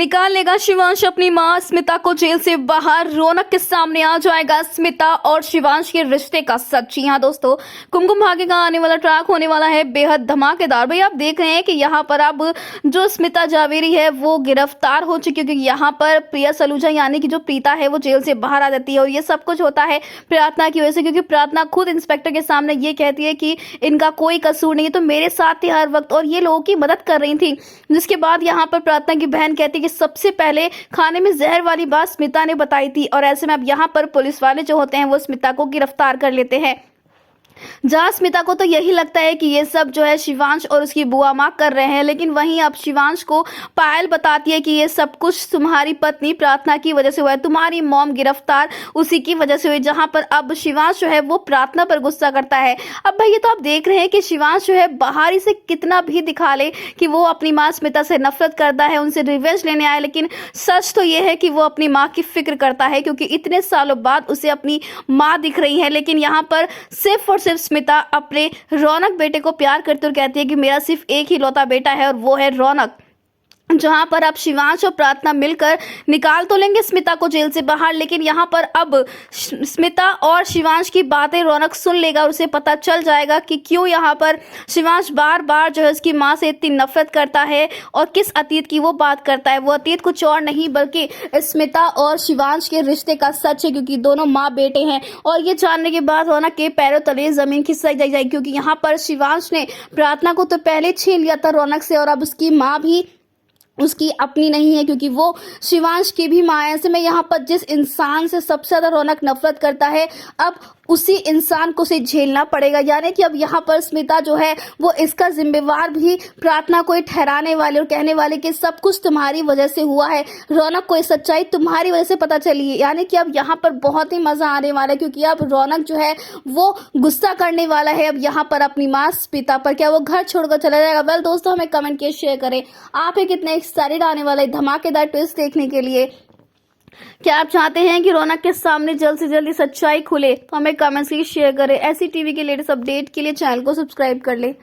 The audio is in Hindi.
निकाल लेगा शिवांश अपनी मां स्मिता को जेल से बाहर, रौनक के सामने आ जाएगा स्मिता और शिवांश के रिश्ते का सच। जी हाँ दोस्तों, कुमकुम भाग्य का आने वाला ट्रैक होने वाला है बेहद धमाकेदार। भाई आप देख रहे हैं कि यहाँ पर अब जो स्मिता जावेरी है वो गिरफ्तार हो चुकी है, क्योंकि यहाँ पर प्रिया सलूजा यानी कि जो प्रीता है वो जेल से बाहर आ जाती है। और ये सब कुछ होता है प्रार्थना की वजह से, क्योंकि प्रार्थना खुद इंस्पेक्टर के सामने ये कहती है कि इनका कोई कसूर नहीं है, तो मेरे साथ थी हर वक्त और ये लोगों की मदद कर रही थी। जिसके बाद यहाँ पर प्रार्थना की बहन कहती कि सबसे पहले खाने में जहर वाली बात स्मिता ने बताई थी। और ऐसे में अब यहाँ पर पुलिस वाले जो होते हैं वो स्मिता को गिरफ्तार कर लेते हैं। जहां स्मिता को तो यही लगता है कि ये सब जो है शिवांश और उसकी बुआ माँ कर रहे हैं, लेकिन वहीं अब शिवांश को पायल बताती है कि ये सब कुछ तुम्हारी पत्नी प्रार्थना की वजह से हुआ है, तुम्हारी मॉम गिरफ्तार उसी की वजह से हुई। जहां पर अब शिवांश जो है वो प्रार्थना पर गुस्सा करता है। अब भाई ये तो आप देख रहे हैं कि शिवांश जो है बाहर से कितना भी दिखा ले कि वो अपनी माँ स्मिता से नफरत करता है, उनसे रिवेंज लेने आया, लेकिन सच तो ये है कि वो अपनी माँ की फिक्र करता है, क्योंकि इतने सालों बाद उसे अपनी माँ दिख रही है। लेकिन यहाँ पर सिर्फ और सिर्फ स्मिता अपने रौनक बेटे को प्यार करती और कहती है कि मेरा सिर्फ एक ही लौता बेटा है और वो है रौनक। जहां पर अब शिवांश और प्रार्थना मिलकर निकाल तो लेंगे स्मिता को जेल से बाहर, लेकिन यहाँ पर अब स्मिता और शिवांश की बातें रौनक सुन लेगा और उसे पता चल जाएगा कि क्यों यहाँ पर शिवांश बार बार जो है उसकी माँ से इतनी नफरत करता है और किस अतीत की वो बात करता है। वो अतीत कुछ और नहीं बल्कि स्मिता और शिवांश के रिश्ते का सच है, क्योंकि दोनों माँ बेटे हैं। और ये जानने के बाद रौनक के पैरों तले जमीन खिसक जाएगी, क्योंकि यहाँ पर शिवांश ने प्रार्थना को तो पहले छीन लिया था रौनक से, और अब उसकी माँ भी उसकी अपनी नहीं है, क्योंकि वो शिवांश की भी माँ है। ऐसे में यहाँ पर जिस इंसान से सबसे ज्यादा रौनक नफरत करता है, अब उसी इंसान को से झेलना पड़ेगा। यानी कि अब यहाँ पर स्मिता जो है वो इसका जिम्मेवार भी प्रार्थना को ठहराने वाले और कहने वाले कि सब कुछ तुम्हारी वजह से हुआ है, रौनक को ये सच्चाई तुम्हारी वजह से पता चली है। यानी कि अब यहाँ पर बहुत ही मजा आने वाला है, क्योंकि अब रौनक जो है वो गुस्सा करने वाला है अब यहाँ पर अपनी माँ स्मिता पर। क्या वो घर छोड़कर चला जाएगा? वेल दोस्तों, हमें कमेंट किए शेयर करें आप कितने एक्साइटेड आने वाला है धमाकेदार ट्विस्ट देखने के लिए। क्या आप चाहते हैं कि रौनक के सामने जल्द से जल्द सच्चाई खुले? तो हमें कमेंट्स की शेयर करें। ऐसी टीवी के लेटेस्ट अपडेट के लिए चैनल को सब्सक्राइब कर ले।